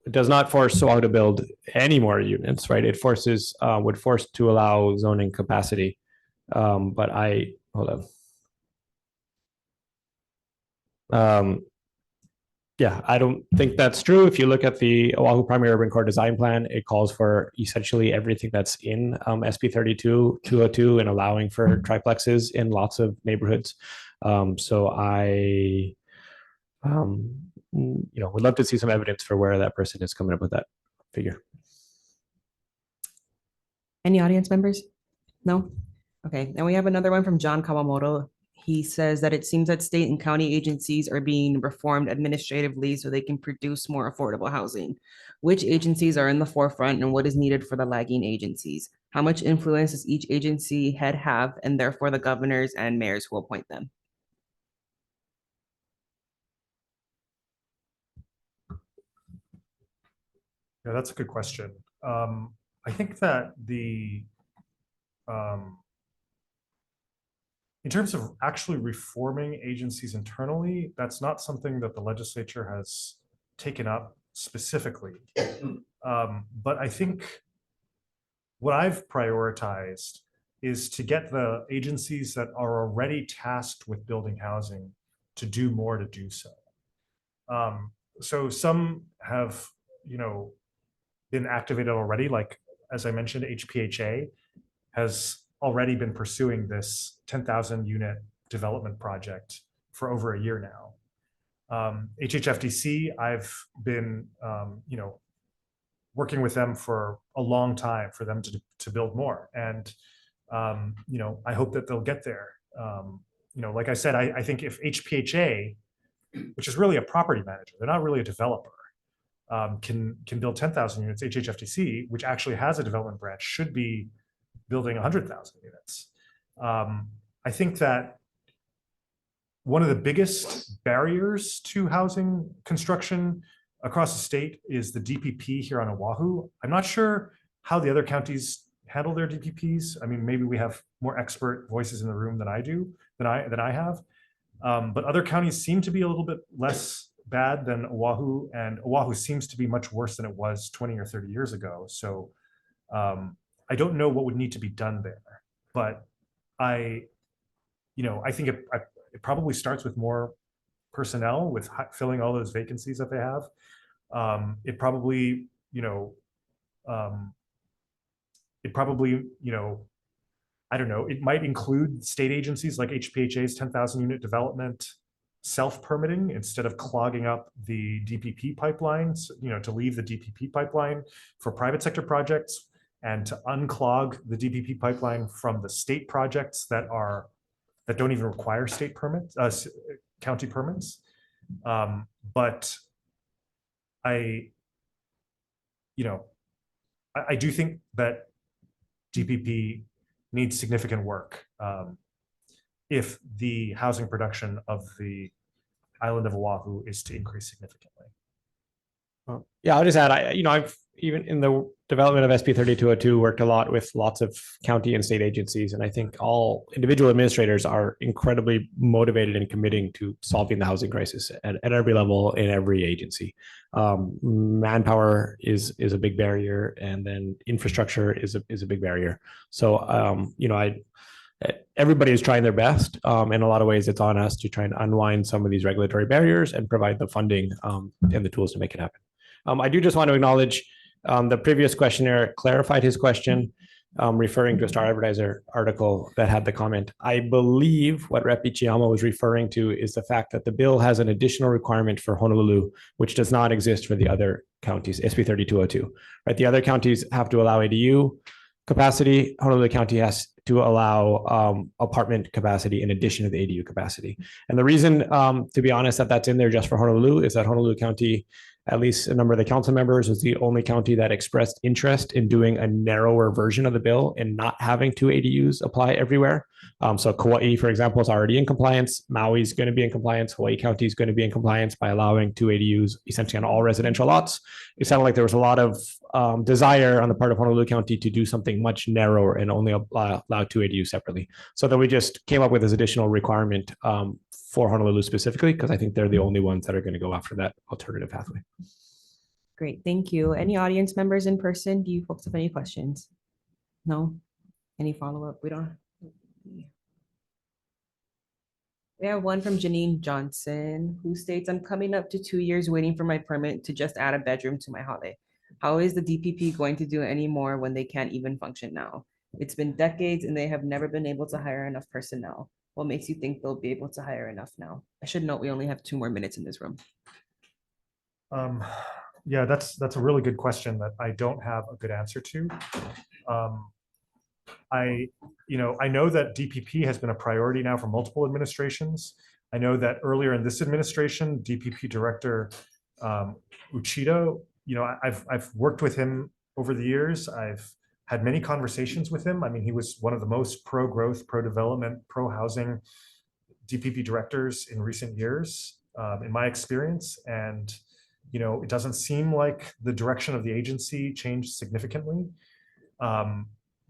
It does not force Oahu to build any more units, right? It would force to allow zoning capacity. Hold on. Yeah, I don't think that's true. If you look at the Oahu Primary Urban Core Design Plan, it calls for essentially everything that's in SB 32-202 and allowing for triplexes in lots of neighborhoods. So I, would love to see some evidence for where that person is coming up with that figure. Any audience members? No? Okay, and we have another one from John Kawamoto. He says that it seems that state and county agencies are being reformed administratively so they can produce more affordable housing. Which agencies are in the forefront and what is needed for the lagging agencies? How much influence does each agency head have, and therefore the governors and mayors who appoint them? Yeah, that's a good question. I think that in terms of actually reforming agencies internally, that's not something that the legislature has taken up specifically. But I think what I've prioritized is to get the agencies that are already tasked with building housing to do more to do so. So some have, been activated already, like, as I mentioned, HPHA has already been pursuing this 10,000 unit development project for over a year now. HHFDC, I've been, working with them for a long time for them to build more. And, I hope that they'll get there. Like I said, I think if HPHA, which is really a property manager, they're not really a developer, can build 10,000 units, HHFDC, which actually has a development branch, should be building 100,000 units. I think that one of the biggest barriers to housing construction across the state is the DPP here on Oahu. I'm not sure how the other counties handle their DPPs. I mean, maybe we have more expert voices in the room than I have. But other counties seem to be a little bit less bad than Oahu, and Oahu seems to be much worse than it was 20 or 30 years ago. So I don't know what would need to be done there, but I think it probably starts with more personnel, with filling all those vacancies that they have. It probably, I don't know, it might include state agencies like HPHA's 10,000 unit development self-permitting instead of clogging up the DPP pipelines, to leave the DPP pipeline for private sector projects and to unclog the DPP pipeline from the state projects that don't even require state permits, county permits. But I do think that DPP needs significant work if the housing production of the island of Oahu is to increase significantly. Yeah, I'll just add, I've even in the development of SB 3202 worked a lot with lots of county and state agencies. And I think all individual administrators are incredibly motivated and committing to solving the housing crisis at every level in every agency. Manpower is a big barrier, and then infrastructure is a big barrier. So, everybody is trying their best. In a lot of ways, it's on us to try and unwind some of these regulatory barriers and provide the funding and the tools to make it happen. I do just want to acknowledge the previous questioner clarified his question, referring to a Star Advertiser article that had the comment. I believe what Rep. Ichiyama was referring to is the fact that the bill has an additional requirement for Honolulu, which does not exist for the other counties, SB 3202. Right? The other counties have to allow ADU capacity. Honolulu County has to allow apartment capacity in addition to the ADU capacity. And the reason, to be honest, that that's in there just for Honolulu is that Honolulu County, at least a number of the council members, was the only county that expressed interest in doing a narrower version of the bill and not having two ADUs apply everywhere. So Kauai, for example, is already in compliance. Maui is going to be in compliance. Hawaii County is going to be in compliance by allowing two ADUs essentially on all residential lots. It sounded like there was a lot of desire on the part of Honolulu County to do something much narrower and only allow two ADUs separately. So then we just came up with this additional requirement for Honolulu specifically, because I think they're the only ones that are going to go after that alternative pathway. Great, thank you. Any audience members in person? Do you folks have any questions? No? Any follow-up? We don't. We have one from Janine Johnson, who states, I'm coming up to 2 years waiting for my permit to just add a bedroom to my holiday. How is the DPP going to do any more when they can't even function now? It's been decades and they have never been able to hire enough personnel. What makes you think they'll be able to hire enough now? I should note we only have 2 more minutes in this room. Yeah, that's a really good question that I don't have a good answer to. I know that DPP has been a priority now for multiple administrations. I know that earlier in this administration, DPP Director Uchida, I've worked with him over the years. I've had many conversations with him. I mean, he was one of the most pro-growth, pro-development, pro-housing DPP directors in recent years, in my experience. And it doesn't seem like the direction of the agency changed significantly.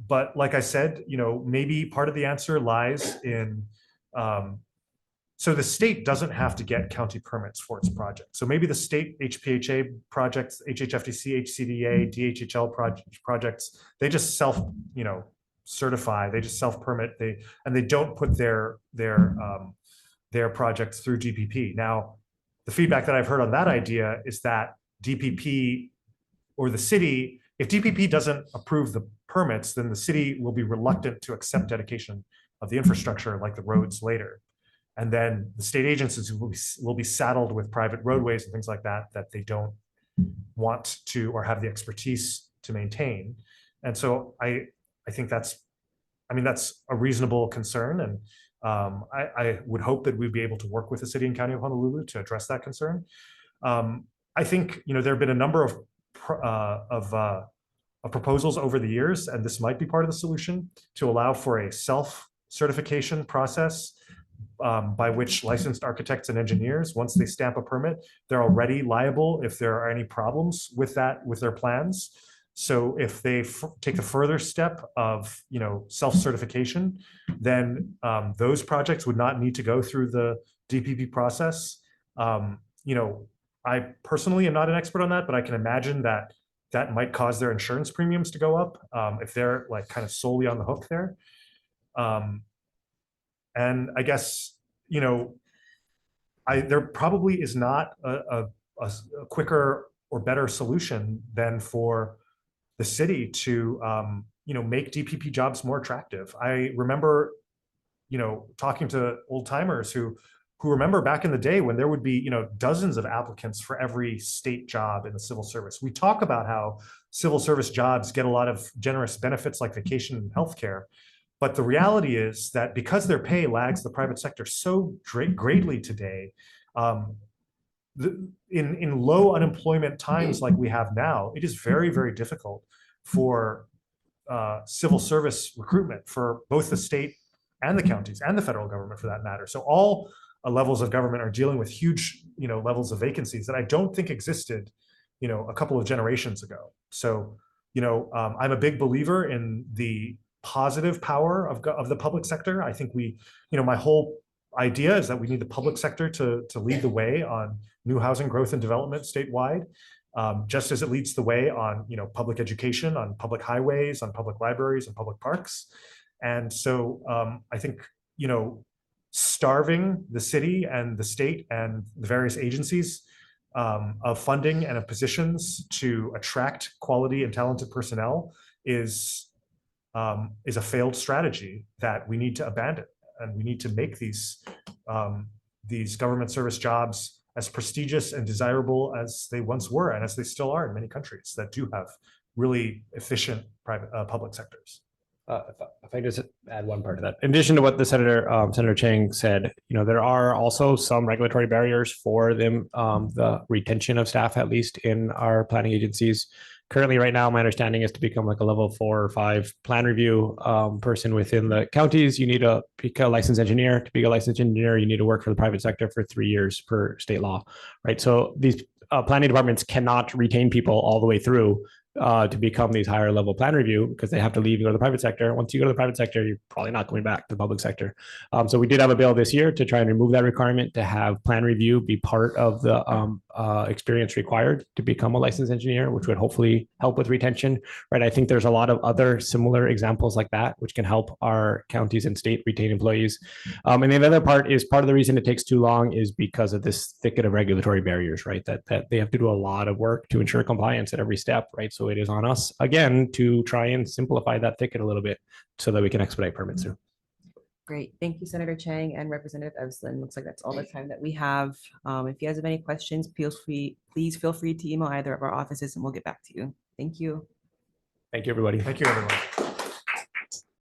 But like I said, maybe part of the answer lies in, so the state doesn't have to get county permits for its project. So maybe the state HPHA projects, HHFDC, HCDA, DHHL projects, they just certify, they just self-permit, and they don't put their projects through DPP. Now, the feedback that I've heard on that idea is that DPP or the city, if DPP doesn't approve the permits, then the city will be reluctant to accept dedication of the infrastructure like the roads later. And then the state agencies will be saddled with private roadways and things like that they don't want to or have the expertise to maintain. And so I think that's a reasonable concern. And I would hope that we'd be able to work with the city and county of Honolulu to address that concern. I think there have been a number of proposals over the years, and this might be part of the solution, to allow for a self-certification process by which licensed architects and engineers, once they stamp a permit, they're already liable if there are any problems with their plans. So if they take the further step of self-certification, then those projects would not need to go through the DPP process. I personally am not an expert on that, but I can imagine that might cause their insurance premiums to go up if they're kind of solely on the hook there. And I guess there probably is not a quicker or better solution than for the city to make DPP jobs more attractive. I remember talking to old timers who remember back in the day when there would be dozens of applicants for every state job in the civil service. We talk about how civil service jobs get a lot of generous benefits like vacation and healthcare, but the reality is that because their pay lags the private sector so greatly today, in low unemployment times like we have now, it is very, very difficult for civil service recruitment for both the state and the counties and the federal government for that matter. So all levels of government are dealing with huge levels of vacancies that I don't think existed a couple of generations ago. So I'm a big believer in the positive power of the public sector. I think my whole idea is that we need the public sector to lead the way on new housing growth and development statewide, just as it leads the way on public education, on public highways, on public libraries, and public parks. And so I think starving the city and the state and the various agencies of funding and of positions to attract quality and talented personnel is a failed strategy that we need to abandon. And we need to make these government service jobs as prestigious and desirable as they once were, and as they still are in many countries that do have really efficient public sectors. If I just add one part to that, in addition to what the Senator Chang said, there are also some regulatory barriers for them, the retention of staff, at least in our planning agencies. Currently, right now, my understanding is to become like a level 4 or 5 plan review person within the counties, you need to be a licensed engineer. To be a licensed engineer, you need to work for the private sector for 3 years per state law, right? So these planning departments cannot retain people all the way through to become these higher level plan review because they have to leave and go to the private sector. Once you go to the private sector, you're probably not going back to the public sector. So we did have a bill this year to try and remove that requirement to have plan review be part of the experience required to become a licensed engineer, which would hopefully help with retention, right? I think there's a lot of other similar examples like that, which can help our counties and state retain employees. And the other part is part of the reason it takes too long is because of this thicket of regulatory barriers, right? That they have to do a lot of work to ensure compliance at every step, right? So it is on us again to try and simplify that thicket a little bit so that we can expedite permits through. Great. Thank you, Senator Chang and Representative Evslin. Looks like that's all the time that we have. If you guys have any questions, please feel free to email either of our offices and we'll get back to you. Thank you. Thank you, everybody. Thank you, everyone.